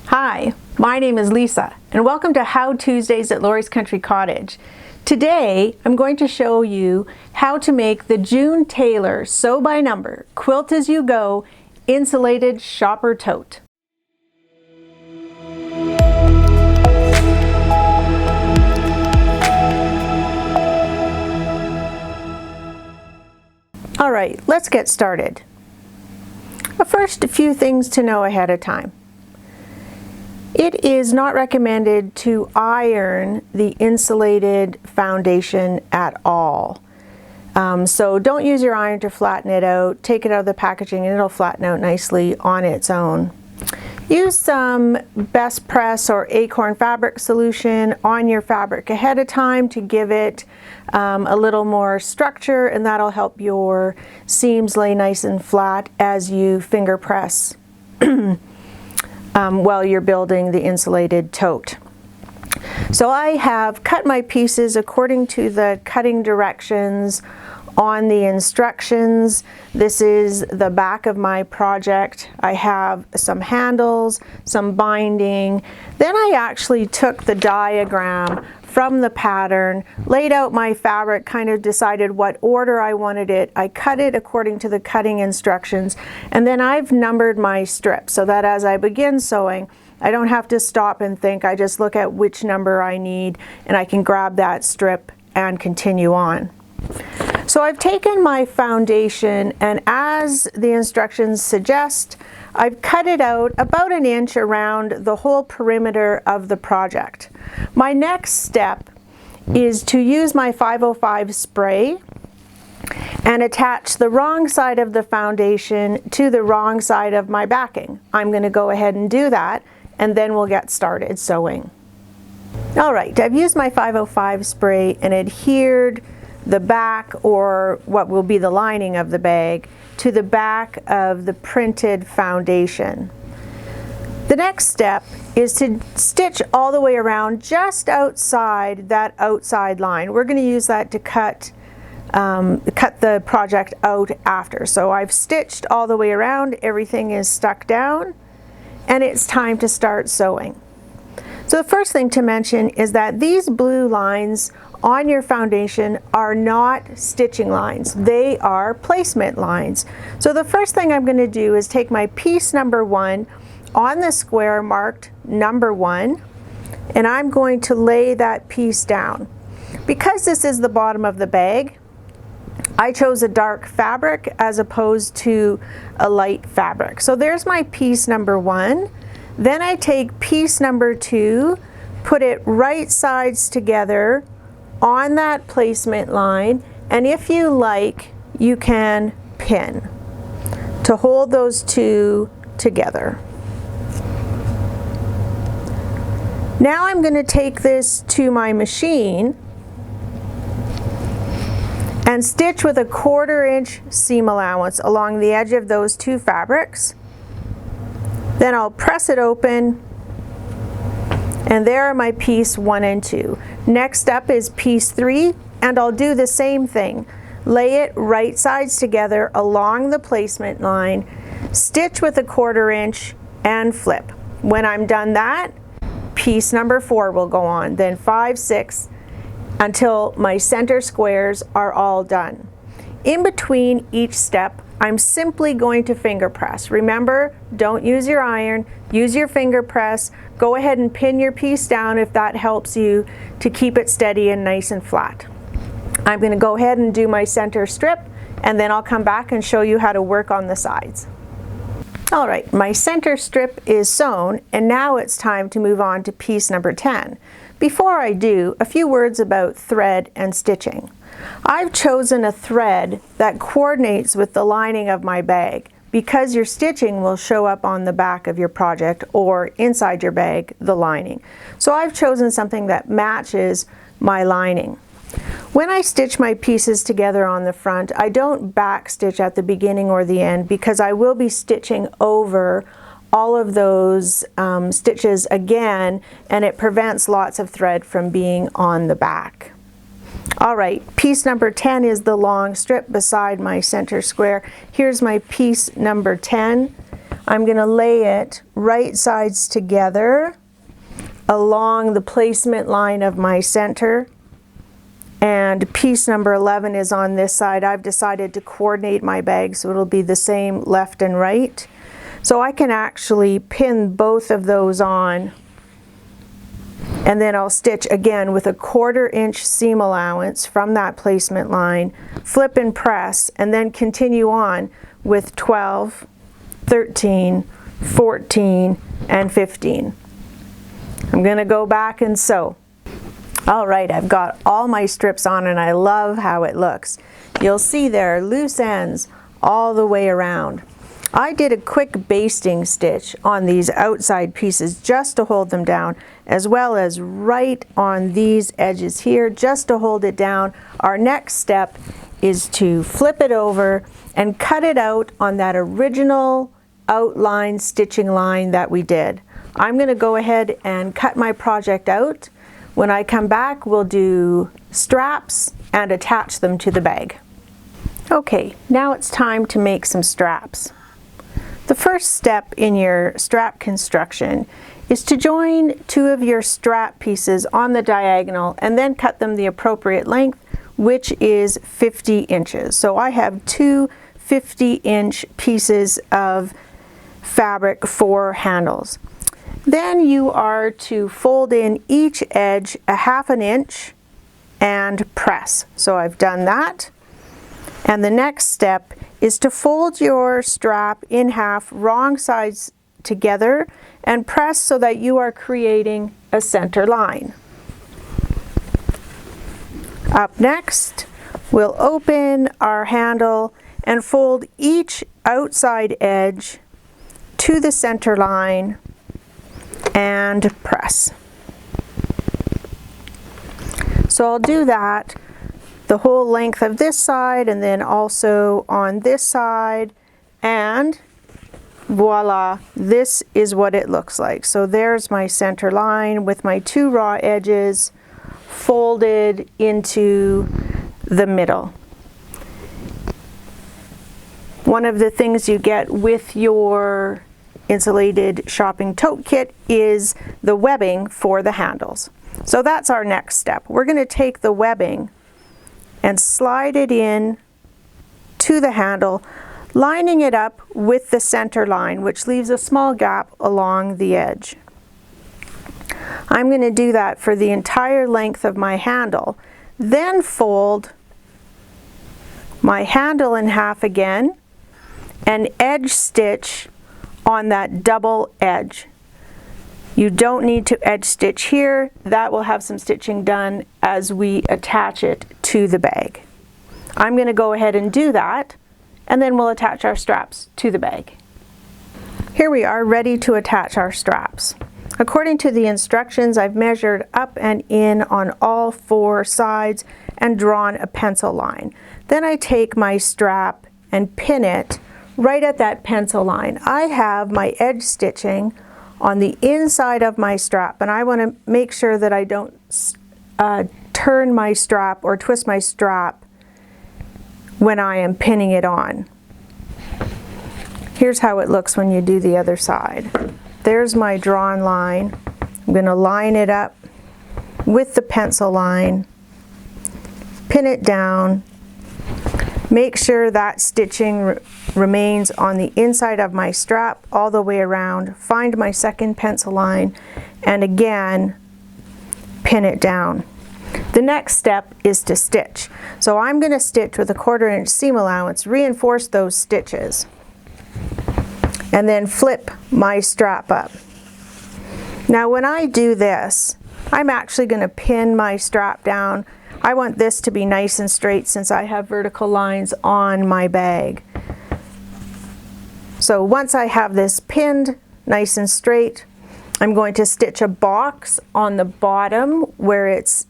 Hi, my name is Lisa and welcome to How Tuesdays at Lori's Country Cottage. Today I'm going to show you how to make the June Tailor sew by number quilt-as-you-go insulated shopper tote. Alright, let's get started. First, a few things to know ahead of time. It is not recommended to iron the insulated foundation at all. So don't use your iron to flatten it out. Take it out of the packaging and it'll flatten out nicely on its own. Use some Best Press or Acorn fabric solution on your fabric ahead of time to give it a little more structure, and that'll help your seams lay nice and flat as you finger press while you're building the insulated tote. So I have cut my pieces according to the cutting directions on the instructions. This is the back of my project. I have some handles, some binding. Then I actually took the diagram from the pattern, laid out my fabric, kind of decided what order I wanted it. I cut it according to the cutting instructions, and then I've numbered my strips so that as I begin sewing, I don't have to stop and think. I just look at which number I need and I can grab that strip and continue on. So I've taken my foundation, and as the instructions suggest, I've cut it out about an inch around the whole perimeter of the project. My next step is to use my 505 spray and attach the wrong side of the foundation to the wrong side of my backing. I'm going to go ahead and do that, and then we'll get started sewing. Alright, I've used my 505 spray and adhered the back, or what will be the lining of the bag, to the back of the printed foundation. The next step is to stitch all the way around just outside that outside line. We're going to use that to cut the project out after. So I've stitched all the way around, everything is stuck down, and it's time to start sewing. So the first thing to mention is that these blue lines on your foundation are not stitching lines. They are placement lines. So the first thing I'm going to do is take my piece number 1 on the square marked number 1, and I'm going to lay that piece down. Because this is the bottom of the bag, I chose a dark fabric as opposed to a light fabric. So there's my piece number 1. Then I take piece number 2, put it right sides together on that placement line, and if you like, you can pin to hold those two together. Now I'm going to take this to my machine and stitch with a 1/4 inch seam allowance along the edge of those two fabrics. Then I'll press it open, and there are my piece 1 and 2. Next up is piece 3, and I'll do the same thing. Lay it right sides together along the placement line, stitch with a 1/4 inch, and flip. When I'm done that, piece number 4 will go on, then 5, 6, until my center squares are all done. In between each step, I'm simply going to finger press. Remember, don't use your iron, use your finger press. Go ahead and pin your piece down if that helps you to keep it steady and nice and flat. I'm going to go ahead and do my center strip, and then I'll come back and show you how to work on the sides. Alright, my center strip is sewn, and now it's time to move on to piece number 10. Before I do, a few words about thread and stitching. I've chosen a thread that coordinates with the lining of my bag because your stitching will show up on the back of your project or inside your bag, the lining. So I've chosen something that matches my lining. When I stitch my pieces together on the front, I don't back stitch at the beginning or the end because I will be stitching over all of those stitches again, and it prevents lots of thread from being on the back. Alright, piece number 10 is the long strip beside my center square. Here's my piece number 10. I'm going to lay it right sides together along the placement line of my center, and piece number 11 is on this side. I've decided to coordinate my bag so it'll be the same left and right. So I can actually pin both of those on, and then I'll stitch again with a 1/4 inch seam allowance from that placement line, flip and press, and then continue on with 12, 13, 14, and 15. I'm going to go back and sew. All right, I've got all my strips on and I love how it looks. You'll see there are loose ends all the way around. I did a quick basting stitch on these outside pieces just to hold them down, as well as right on these edges here just to hold it down. Our next step is to flip it over and cut it out on that original outline stitching line that we did. I'm going to go ahead and cut my project out. When I come back, we'll do straps and attach them to the bag. Okay, now it's time to make some straps. The first step in your strap construction is to join 2 of your strap pieces on the diagonal and then cut them the appropriate length, which is 50 inches. So I have 2 50-inch pieces of fabric for handles. Then you are to fold in each edge a 1/2 inch and press. So I've done that. And the next step is to fold your strap in half, wrong sides together, and press so that you are creating a center line. Up next, we'll open our handle and fold each outside edge to the center line and press. So I'll do that the whole length of this side and then also on this side, and voila, this is what it looks like. So there's my center line with my 2 raw edges folded into the middle. One of the things you get with your insulated shopping tote kit is the webbing for the handles. So that's our next step. We're going to take the webbing and slide it in to the handle, lining it up with the center line, which leaves a small gap along the edge. I'm going to do that for the entire length of my handle, then fold my handle in half again and edge stitch on that double edge. You don't need to edge stitch here. That will have some stitching done as we attach it to the bag. I'm going to go ahead and do that, and then we'll attach our straps to the bag. Here we are, ready to attach our straps. According to the instructions, I've measured up and in on all 4 sides and drawn a pencil line. Then I take my strap and pin it right at that pencil line. I have my edge stitching on the inside of my strap, and I want to make sure that I don't turn my strap or twist my strap when I am pinning it on. Here's how it looks when you do the other side. There's my drawn line. I'm going to line it up with the pencil line, pin it down, make sure that stitching remains on the inside of my strap all the way around, find my second pencil line, and again pin it down. The next step is to stitch. So I'm going to stitch with a 1/4 inch seam allowance, reinforce those stitches, and then flip my strap up. Now when I do this, I'm actually going to pin my strap down. I want this to be nice and straight since I have vertical lines on my bag. So once I have this pinned nice and straight, I'm going to stitch a box on the bottom where it's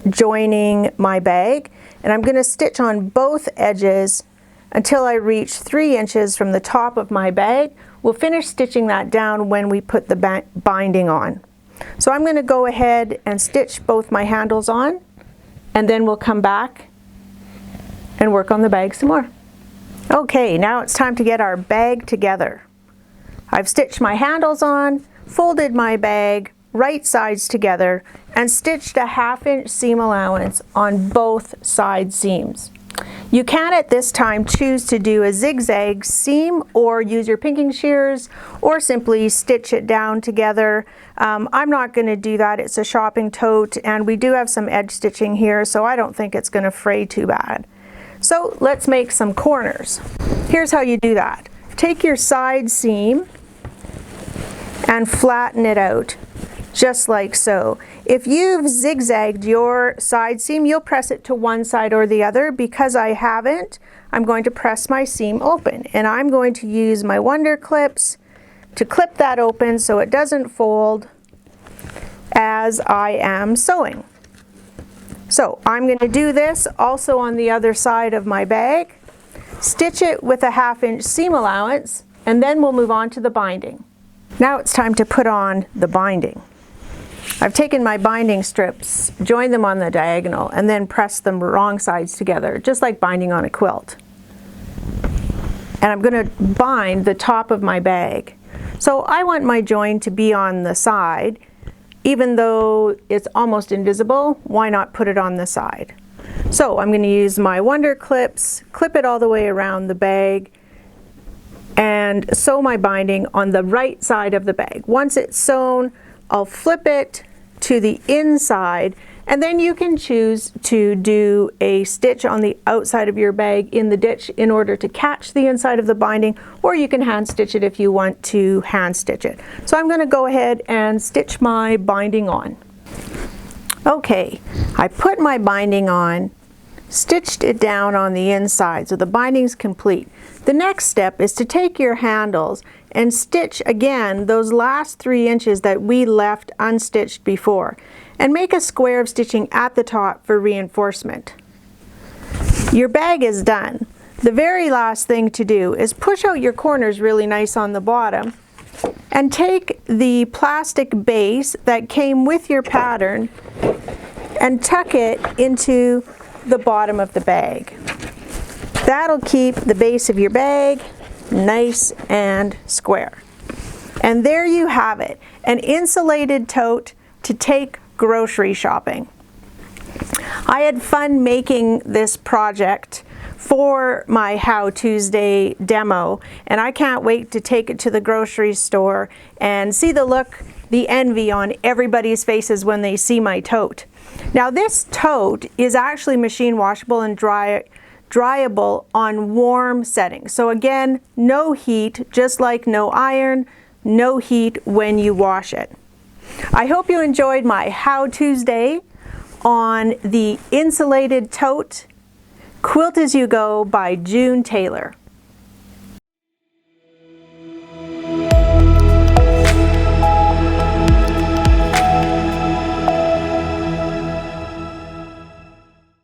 joining my bag, and I'm going to stitch on both edges until I reach 3 inches from the top of my bag. We'll finish stitching that down when we put the binding on. So I'm going to go ahead and stitch both my handles on, and then we'll come back and work on the bag some more. Okay, now it's time to get our bag together. I've stitched my handles on, folded my bag right sides together, and stitched a 1/2 inch seam allowance on both side seams. You can at this time choose to do a zigzag seam or use your pinking shears or simply stitch it down together. I'm not going to do that. It's a shopping tote and we do have some edge stitching here, so I don't think it's going to fray too bad. So let's make some corners. Here's how you do that. Take your side seam and flatten it out, just like so. If you've zigzagged your side seam, you'll press it to one side or the other. Because I haven't, I'm going to press my seam open, and I'm going to use my Wonder Clips to clip that open so it doesn't fold as I am sewing. So I'm going to do this also on the other side of my bag, stitch it with a 1/2 inch seam allowance, and then we'll move on to the binding. Now it's time to put on the binding. I've taken my binding strips, joined them on the diagonal, and then pressed them wrong sides together, just like binding on a quilt. And I'm going to bind the top of my bag. So I want my join to be on the side. Even though it's almost invisible, why not put it on the side? So I'm going to use my Wonder Clips, clip it all the way around the bag, and sew my binding on the right side of the bag. Once it's sewn, I'll flip it to the inside, and then you can choose to do a stitch on the outside of your bag in the ditch in order to catch the inside of the binding, or you can hand stitch it if you want to hand stitch it. So I'm going to go ahead and stitch my binding on. Okay, I put my binding on, stitched it down on the inside, so the binding's complete. The next step is to take your handles and stitch again those last 3 inches that we left unstitched before, and make a square of stitching at the top for reinforcement. Your bag is done. The very last thing to do is push out your corners really nice on the bottom and take the plastic base that came with your pattern and tuck it into the bottom of the bag. That'll keep the base of your bag nice and square. And there you have it, an insulated tote to take grocery shopping. I had fun making this project for my How Tuesday demo, and I can't wait to take it to the grocery store and see the look, the envy on everybody's faces when they see my tote. Now this tote is actually machine washable and dryable on warm settings. So again, no heat, just like no iron, no heat when you wash it. I hope you enjoyed my How Tuesday on the Insulated Tote Quilt-as-you-go by June Tailor.